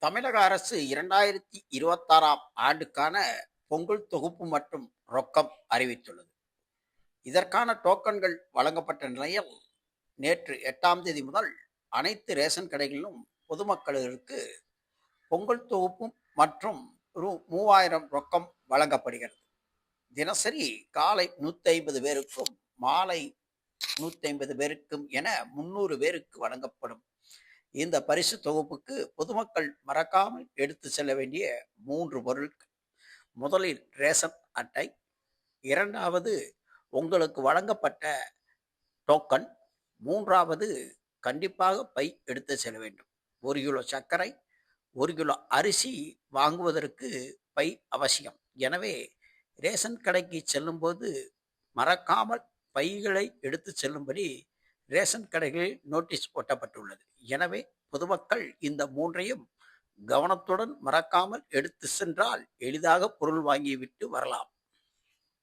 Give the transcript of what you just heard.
தமிழக அரசு 2026ஆம் ஆண்டுக்கான பொங்கல் தொகுப்பு மற்றும் ரொக்கம் அறிவித்துள்ளது. இதற்கான டோக்கன்கள் வழங்கப்பட்ட நிலையில் நேற்று 8ஆம் தேதி முதல் அனைத்து ரேஷன் கடைகளிலும் பொதுமக்களுக்கு பொங்கல் தொகுப்பும் மற்றும் ரூ. 3000 ரொக்கம் வழங்கப்படுகிறது. தினசரி காலை 150 பேருக்கும் மாலை 150 பேருக்கும் என 300 பேருக்கு வழங்கப்படும் இந்த பரிசு தொகுப்புக்கு பொதுமக்கள் மறக்காமல் எடுத்து செல்ல வேண்டிய 3 பொருட்கள். முதலில் ரேஷன் அட்டை, இரண்டாவது உங்களுக்கு வழங்கப்பட்ட டோக்கன், மூன்றாவது கண்டிப்பாக பை எடுத்து செல்ல வேண்டும். 1 கிலோ சர்க்கரை, 1 கிலோ அரிசி வாங்குவதற்கு பை அவசியம். எனவே ரேஷன் கடைக்கு செல்லும்போது மறக்காமல் பைகளை எடுத்து செல்லும்படி ரேஷன் கடைகளில் நோட்டீஸ் ஒட்டப்பட்டுள்ளது. எனவே பொதுமக்கள் இந்த மூன்றையும் கவனத்துடன் மறக்காமல் எடுத்து சென்றால் எளிதாக பொருள் வாங்கிவிட்டு வரலாம்.